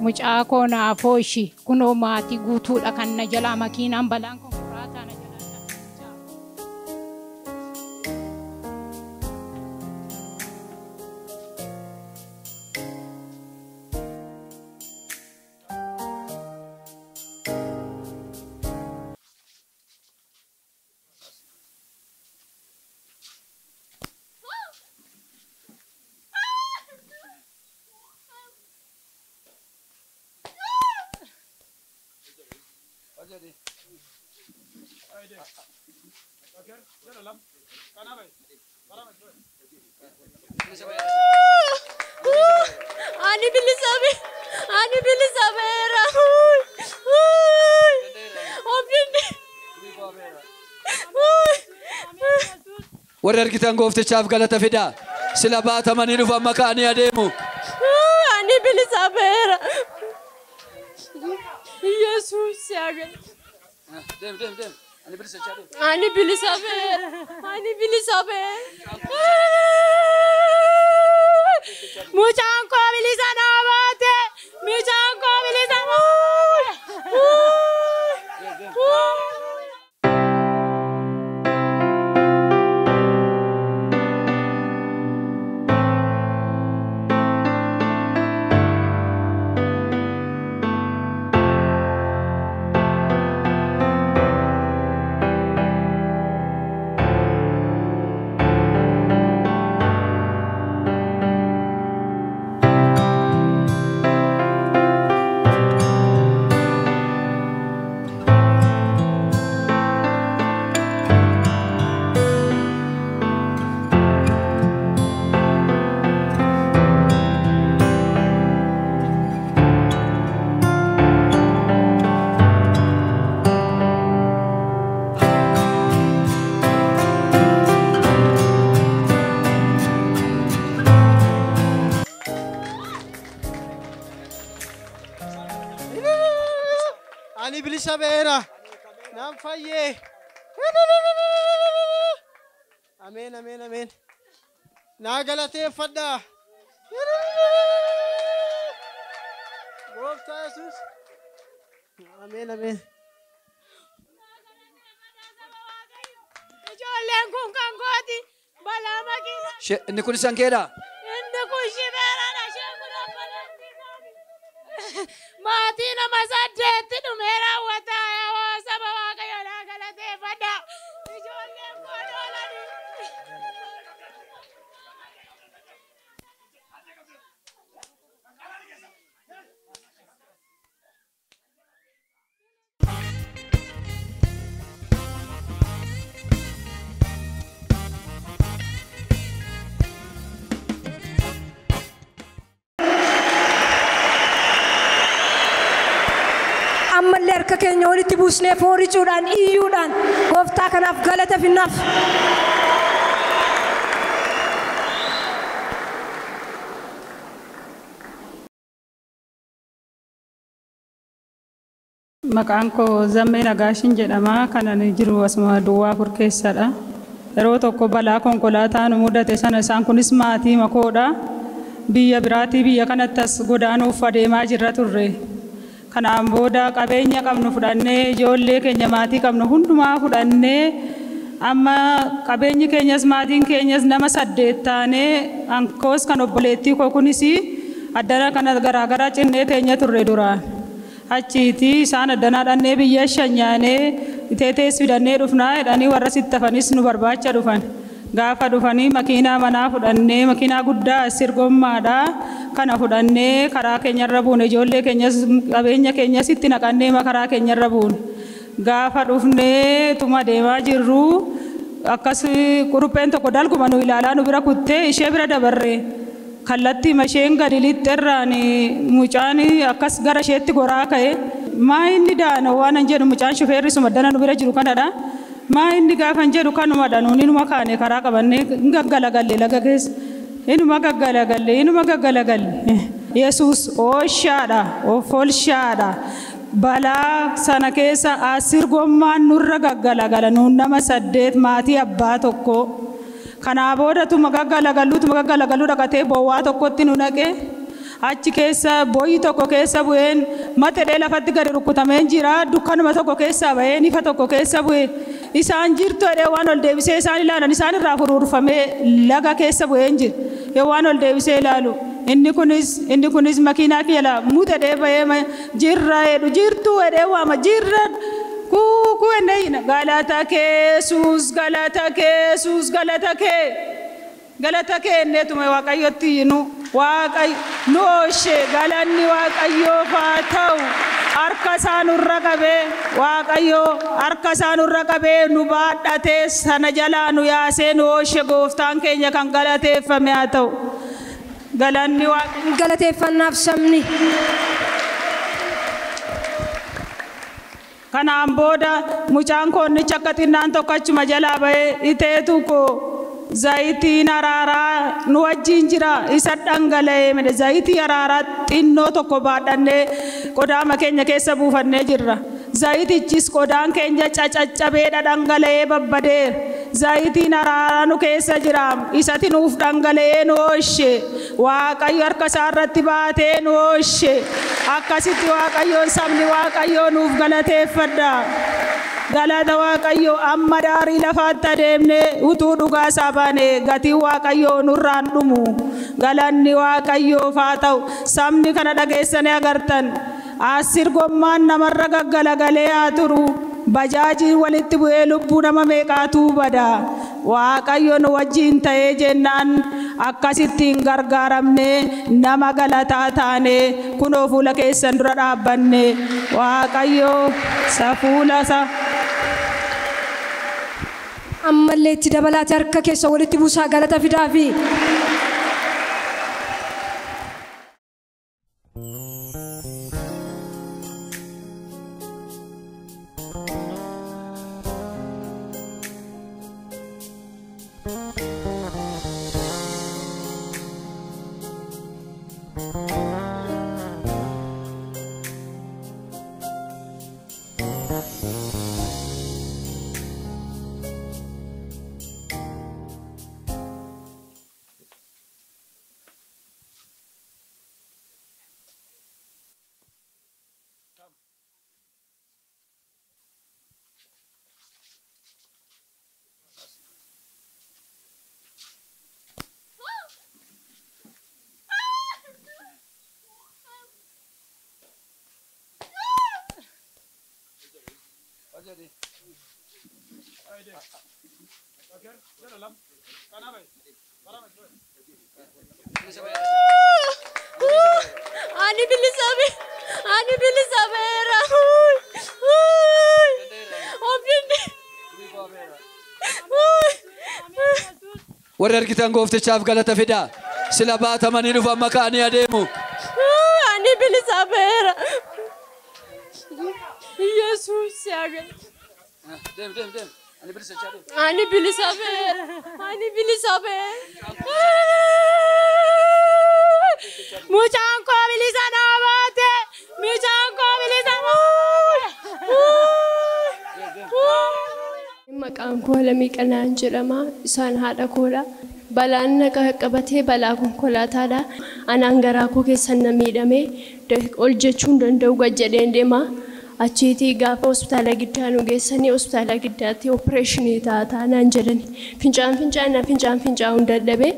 Mucaa koo naafoo ishii kunoo maatii guutuudha kan na jalaa makiinaan balaan konkolaataa na jalaa Ani bilisabera. warra argitan gooftichaaf galata fidaa sila baatamanii dhufu amma ka'anii adeemu. Ani bilisabera. Yesus yagal. Dem. Ani bilisabera. Mucaan koo bilisa naabate. Mucaan koo bilisa Ani bilisabera. Nam fayye. Amen. Na galate fadda. Gooftaa Yesuus. Amen. Ijoolleen kun kan gooti balaa makiina. Inni kun isan keedha. Inni kun shibeeraadha isheen kun obboleettii. Maatii nama 8 dhumee raawwata saba Waaqayyoodhaa galateeffadha. Ijoolleen koo doolanii. Ammallee harka keenya walitti buusnee foorichuudhaan iyyuudhaan gooftaa kanaaf galata finnaaf. Maqaan koo Zammee Nagaashin jedhama. Kanan jiru asuma Duwwaa Afur keessadha. Yeroo tokko balaa konkolaataa nu mudate sana isaan kunis maatii makoodha. Biyya biraatii biyya kanatti as godaanuuf adeemaa jirra turre. Kanaan booda qabeenya qabnu fudhannee ijoollee keenya maatii qabnu hundumaa fudhannee amma qabeenyi keenyas maatiin keenyas nama 8 taanee ankoos kan obboleettii koo kunis addana kana garaagaraa cinnee teenya turre duraan. Achiiti isaan addanaa dhannee biyya shanyaanee iteetees fidannee dhufnaa jedhanii warra sittafanis nu barbaacha dhufan. Gaafa dhufanii makiinaa manaa fudhannee makiinaa guddaa sirgommaadha. Kana fudhannee karaa keenyarra buune ijoollee keenyas qabeenya keenyas itti naqannee karaa keenyarra buune. Gaafa dhufnee tuma deemaa jirru akkas qurupheen tokko dalguma nu ilaalaa nu bira kuttee ishee bira dabarre. Kallattii masheen gadi lixxerraan mucaan akkas gara isheetti goraa ka'e maa inni daana waan an jedhu mucaan shufeerri sumaddana nu bira jiru kanadha. Maa inni gaafan jedhu kanumadha nuuni numa kaane karaa qabannee gaggalagalle laga keessa. Inuma gaggalagalle. Yesuus ooshaadha ofolshaadha. Balaa sana keessa asir gommaan nurra gaggalagala nuun nama 8 maatii abbaa tokko. Kanaa booda tuma gaggalagalu dhaqatee bowwaa tokkotti nu naqe. Achi keessa boyi tokko keessa bu'een matadhee lafatti gadi rukkutameen jira. Dukkanuma tokko keessa ba'een ifa tokko keessa bu'e. Isaan jirtu edee waan ol deebisee isaan ilaalan isaan irraa furuurfamee laga keessa bu'een jira. Yoo waan ol deebisee ilaalu inni kunis makiinaa kiyala mutadhee ba'ee jirra jedhu jirtu edee waama jirra. Kuku ene galata ke Jesus galata ke ne tume waqayotti nu waqay nooshe galanni waqayo faatau arkasanu ragabe waqayo arkasanu ragabe nu baadhate sana jala nu yaase nooshe gooftaan keenya kan galateeffame haa ta'u galanni waqayo galateeffannaaf sabni kanaan booda mucaan koonnicha akka xinnaan tokko achuma jalaa ba'ee iteetu ko zayitiin araaraa nu wajjin jira isa dhangala'ee mede zayitii araaraa xinnoo tokko baadhannee qodaama keenya keessa buufannee jirra. Zayitichis qodaan keenya caccabee dhangala'ee babbadeera. Zayitiin araaraa nu keessa jira isatti nuuf dhangala'ee nu oolche waaqayyo harka isaa irratti baatee nu oolche akkasitti waaqayyoon sabni waaqayyoo nuuf galateeffadha. Galata waaqayyo amma daarii lafaatti adeemne utuu dhugaa isaa baane gatii waaqayyoo nurraan dhumu galanni waaqayyoof haa ta'u sabni kana dhageessanii agartan asir gommaan namarra gaggalagalee haa turu bajaajii walitti bu'ee lubbuu nama meeqaatu bada waaqayyo nu wajjin ta'ee jennaan akkasittiin gargaaramne nama galataa taane kunoo fuula keessan dura dhaabbanne waaqayyo safuulasa ammallee itti dabalaate harka keessa walitti buusaa galata fidaafi. Ani bilisabera. warri argitan gooftichaaf galata fidaa sila baatamanii dhufa makaanii adeemu. Ani bilisabera. Yesus yaga. Dem. Ani bilisabera. Ani bilisabera. Ani bilisabera. Mucaan koo bilisa dhaabate. Mucaan koo bilisa. Maqaan koo Lamii Qanaan jedhama. Isaan haadha koodha. Balaan naqa qabatee balaa konkolaataadha. Anaan garaa koo keessan na miidhame ol jechuun danda'u gajjadeen deema. Achiitii gaafa hospitaala giddaa nu geessanii hospitaala giddaatti opereeshinii taanaan jedhani. Fincaan dadhabee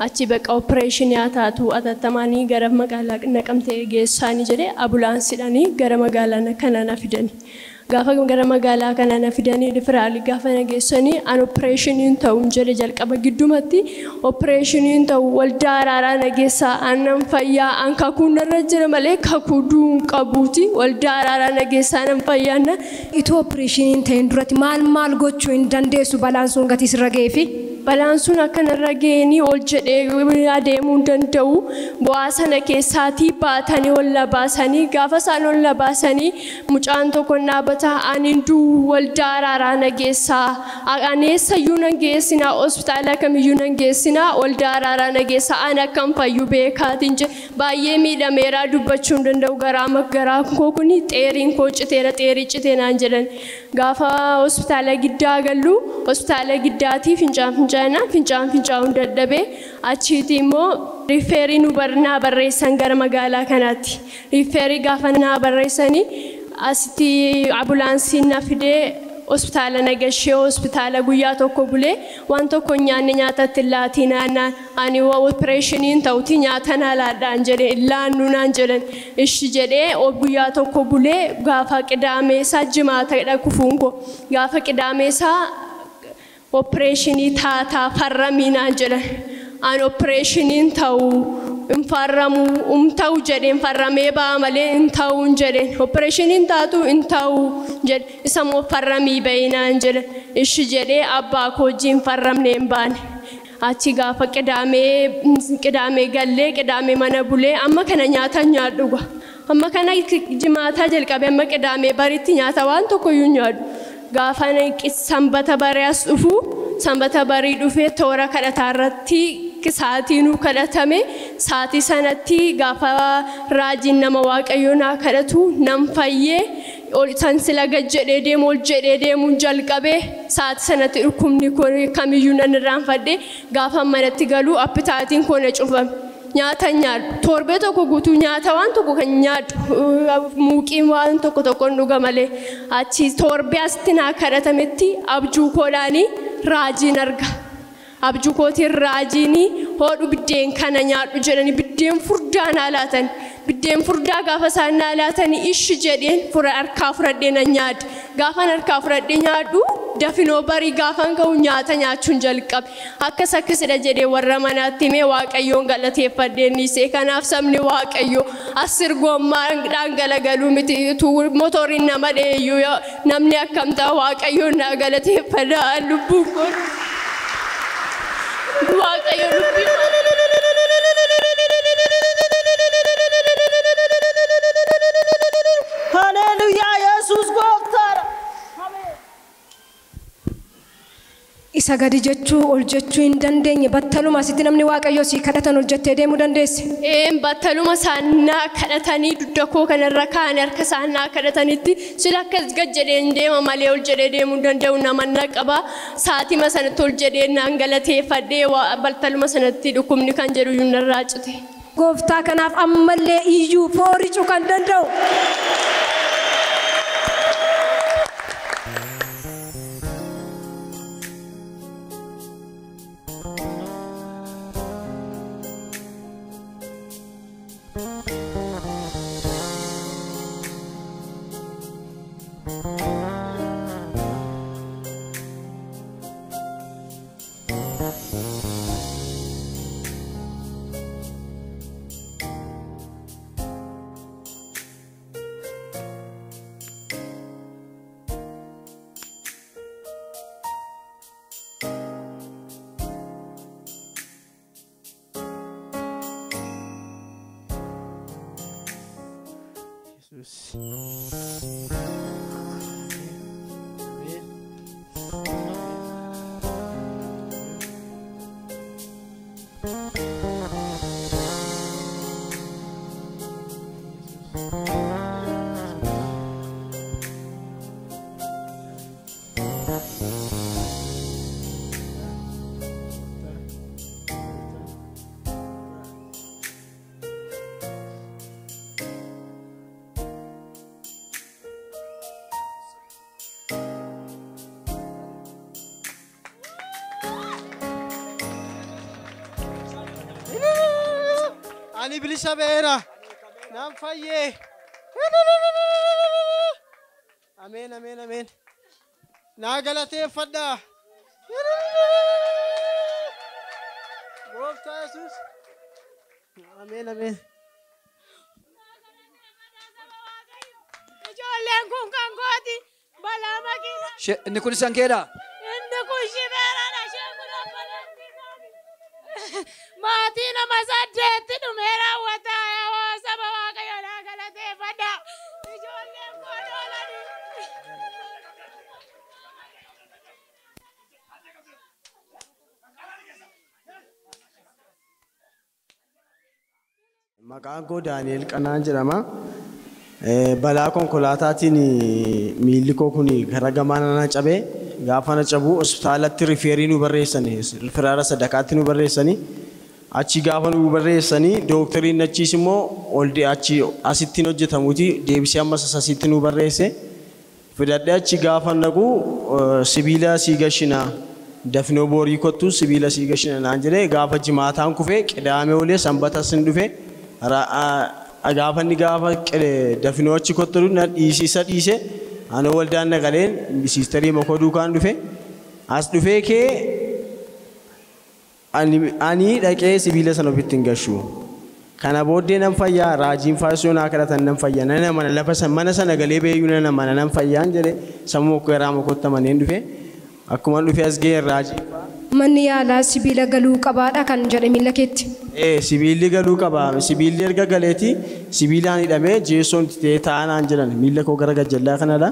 achi baqa opereeshinii haa taatu atattamaanii gara magaalaa Naqamtee geessaanii jedhee ambulaansiidhaanii gara magaalaa kanaa fidani. Gaafa gara magaalaa kanaa fidanii rifiraalii gaafa na geessanii an opereeshiniin ta'uun jedhe jalqaba giddumatti opereeshiniin ta'u waldaa araaraa na geessaa aannan fayyaa an kakuun irra jira malee kakuu duun qabuuti waldaa araaraa na geessaa nan fayyaanna. Itoo opereeshiniin ta'een duratti maal gochuu hin dandeessu balaan sun gatii sirra ga'eefi? balaan sun akkanarra geenii ol jedhee adeemuu hin danda'u. Bu'aa sana keessaatii baatanii ol labaasanii gaafa isaan ol labaasanii mucaan tokko dhaabbata ani waldaa araaraa nageessaa aneessayyuu nan geessinaa hospitaala kamiyyuu nan geessinaa waldaa araaraa nageessaa ani akkam fayyu beekaatiin jedhe baay'ee miidhameeraa dubbachuu hin danda'u garaa koo kuni xeeriin koo citeera xeerii citee naan jedhan gaafa hospitaala giddaa gallu hospitaala giddaatii fincaa'uun dadhabee achiiti immoo riifeerii nu naa barreessan gara magaalaa kanaatti riifeerii gaafa naa barreessanii asitti ambulaansiin na fidee hospitaala nagashee hospitaala guyyaa tokko bulee waan tokko nyaanni nyaatatti laatii naannaan ani opereeshiniin ta'uti nyaata na laadhaan jedhe laannu naan jedhan ishi jedhee guyyaa tokko bulee gaafa qidaameessaa jimaata kufuun koo gaafa qidaameessaa opereeshinii taataa farramii naan jedhan an opereeshiniin ta'u infarramu ta'u jedheen farramee ba'a malee ta'uun jedheen opereeshiniin taatu ta'u jedhe isa moo farramii bayinaan jedhan ishi jedhee abbaa koo wajjin farramnee hin baane achi gaafa qidaamee gallee qidaamee mana bulee amma kana nyaata nyaadhuga amma kana jimaataa jalqabee amma qidaamee bariitti nyaata waan tokkoyyuu nyaadhu gaafa sanbata barii as dhufu sanbata barii dhufee toora kadhataarratti saatii nu kadhatame saatii sanatti gaafa raajiin nama waaqayyoo naa kadhatu nan fayyee san sila gajjedhee deemu ol jedhee deemuun jalqabee saatii sanatti dhukkubni kamiyyuu nan irraanfadhe gaafa manatti galuu appitaatiin koo na cufame nyaata nyaadhu torbee tokko guutuu nyaata waan tokko kan nyaadhu muuqii waan tokko dhuga malee achi torbee asitti naa kadhatametti abjuu koodhaanii raajiin arga. abjuu kootiin raajiini hodhu biddeen kana nyaadhu jedhanii biddeen furdaa naa laatan biddeen furdaa gaafa isaan naa laatan ishi jedheen harkaa fudhadhee nan nyaadhe gaafa harkaa fudhadhee nyaadhu dafinoo barii gaafan ka'u nyaata nyaachuun jalqabe akkasidha jedhee warra manaatti himee waaqayyoon galateeffadheen dhiisee kanaaf sabni waaqayyoo asir gommaan dhangalagalu miti motoriin nama dheeyyuu namni akkamtaa waaqayyoon naa galateeffadha lubbuun kun. Hallelujah, Jesus gooftaadha. Isa gadi jechuu ol jechuu hin dandeenye battaluma asitti namni waaqayyoo si kadhatan ol jettee deemuu dandeesse. Battaluma saannaa kadhatanii dudda koo kanarra kaa'anii harka saannaa kadhatanitti sila akkas gad jedheen deema malee ol jedhee deemuu danda'u nama naqaba saatima sanatti ol jedhee naan galateeffadhee battaluma sanatti dhukkubni kan jedhu iyyuu narraa cite. Gooftaa kanaaf ammallee iyyuu fooricuu kan danda'u. Ani bilisa beera. Nam fayye. Amen, amen, amen. Na galateeffadha. Gooftaa Yesuus. Amen, amen. Ijoolleen kun kan gooti balaa makiina. Inni kun isan keedha? Inni kun shibeeraadha. Isheen kun abbalee. mootii nama saddeetti dhumee raawwata yaa saba waaqayyoo naa galateeffadha. Ijoolleen koo doolanii. Maqaan koo Daani'el Qanaan jedhama. Balaa konkolaataatiin miilli koo kun gara gamanaa cabee gaafa na cabu hospitaalatti rifeerii nu barreessanii rifeeraara sadakaatti nu barreessanii achi gaafa nu barreessanii dooktoriin achiis immoo achi asittiin hojjetamuuti deebisee ammas asitti nu barreesse fidadhee achi gaafa naqu sibiila sii gashinaa dafnoo boorii kottu sibiila sii gashina naan jedhee gaafa jimaataan kufee qidaamee olee sanbatas hin dhufe gaafa inni gaafa dafnoo achi kottu na dhiise ana waldaan nagaleen sisterii makoo duukaan dhufe as dhufee kee ani dhaqee sibiila sana ofitti hin gashu kana booddee nan fayyaa raajiin faasoo naa kadhatan nan fayyaa nana mana lafa mana sana galee beeyyuu nana mana nan fayyaan jedhe sammuu garaa makootti amaneen dhufe akkuma dhufe as ga'e raajii manni yaalaa sibiila galuu qabaadha kan jedhe miila keetti. Sibiilli galuu qaba. Sibiilli erga galeeti sibiilaan hidhamee jeessoon taa'anaan jedhan miila koo gara gajjallaa kanadha.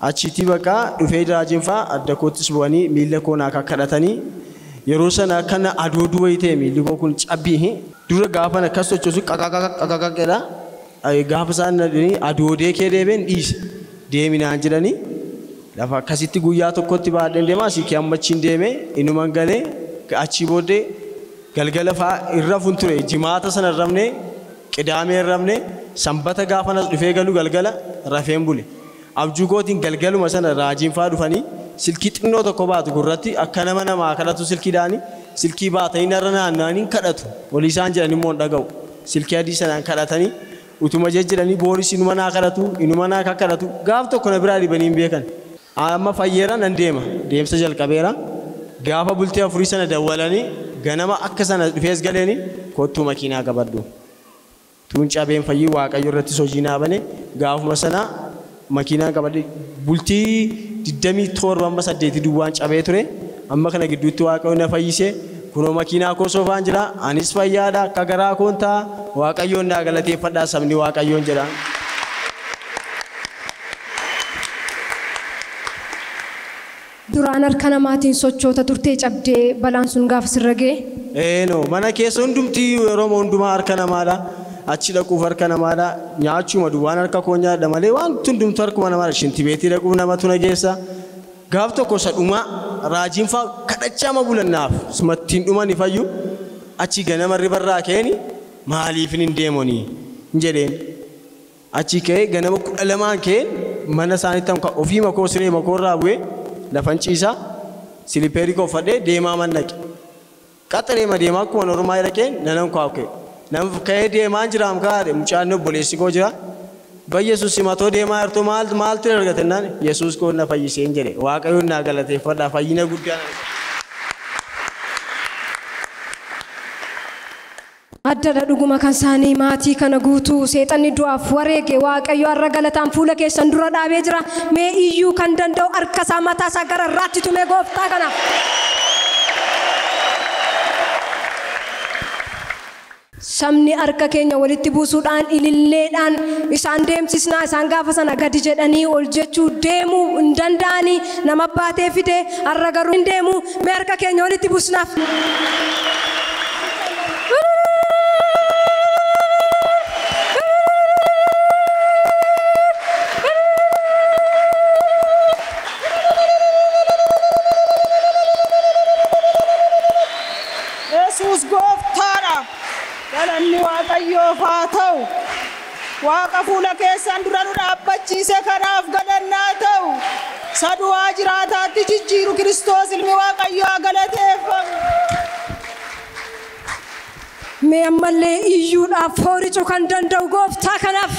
Achitti bakka dhufee raajiin fa'a adda koottis bu'anii miila koo naa kadhatanii yeroo sana akkana aduu duwwaa ta'e miilli koo kun cabbii dura gaafa akkas sochoosu qaqaqaqaqaqaqedha. Gaafa isaan adoodee kee deebeen dhiise deeminaan jedhanii. Lafa akkasitti guyyaa tokkotti baadheen deemaa asii kee ammachiin deemee inuman galee achii booddee galgala fa'aa irra funture jimaata sana irrafne qidaamee irrafne sanbata gaafa nas dhufee galu galgala rafeen bule abjuu kootiin galgaluma sana raajiin fa'aa dhufanii silkii xinnoo tokko baatu gurratti akka nama namaa kadhatu silkiidhaani silkii baatanii narra naanna'anii kadhatu walii isaan jedhan immoo dhaga'u silkii adii sanaan kadhatanii utuma jejjedhanii booris inuma naa kadhatu inuma naa kadhatu gaaf tokko na biraa dhibanii hin beekan. Amma fayyeera nan deema deemsa jalqabeera gaafa bultee afurii sana dawwalanii ganama akka sana dhufees galeeni kottuu makiinaa qabadhu tuun cabeen fayyii waaqayyo irratti hojii naa bane gaafuma sana makiinaa qabadhe bultii 27 amma 8 duwwaan cabee ture amma kana gidduutti waaqayyo na fayyisee kunoo makiinaa koo soofaan jira anis fayyaadha akka garaa koon ta'a waaqayyoon naa galateeffadhaa sabni waaqayyoon jedha. Duraan harka namaatiin sochoota turtee cabdee balaan sun gaafa sirra ga'e. No mana keessa hundumtii yeroo hundumaa harka namaadha achi dhaquuf harka namaadha nyaachuma duwwaan harka koo nyaadha malee waan hundumtuu harkuma namaadha shintibeetii dhaquuf namatu na geessa gaaf tokko sadhuma raajiin fa'aa kadhachaa ma bulannaaf sumattiin dhumani fayyu achi ganama ribarraa ka'een maaliif hin deemoni jedheen achi ka'ee ganama 12 ka'een mana isaaniitti amma ofii makoo siree makoorraa bu'ee. Lafan ciisaa silipeerii koo uffadhee deemaa mannaqe qaxareema deemaa akkuma normaa dhaqeen nanan kaa'e nam ka'ee deemaa jiraam kaa'e mucaan obboleessi koo jira ba Yesuus simatoo deemaa jirtu maaltu argatennaan Yesuus koo na fayyiseen jedhe waaqayyoon naa galateeffadhaa fayyina guddaa. Addadha dhuguma kan isaanii maatii kana guutuu seexanni du'aaf wareege waaqayyo har'a galataan fuula keessan dura dhaabee jira mee iyyuu kan danda'u harka isaa mataa isaa gara irraatti tumee gooftaa kanaaf. Sabni harka keenya walitti buusuudhaan ililleedhaan isaan deemsisnaa isaan gaafa sana gadi jedhanii ol jechuu deemuu hin danda'anii nama baatee fidee har'a garuu hin deemu mee harka keenya walitti buusnaaf. Yesuus gooftaadha. Galanni waaqayyoof haa ta'u. Waaqa fuula keessan dura nu dhaabbachiise kanaaf galannaa ta'u. Sadu'aa jiraataatti jijjiiru Kiristoos ilmi waaqayyoo haa galateeffamu. Mee ammallee iyyuudhaaf hooricuu kan danda'u gooftaa kanaaf.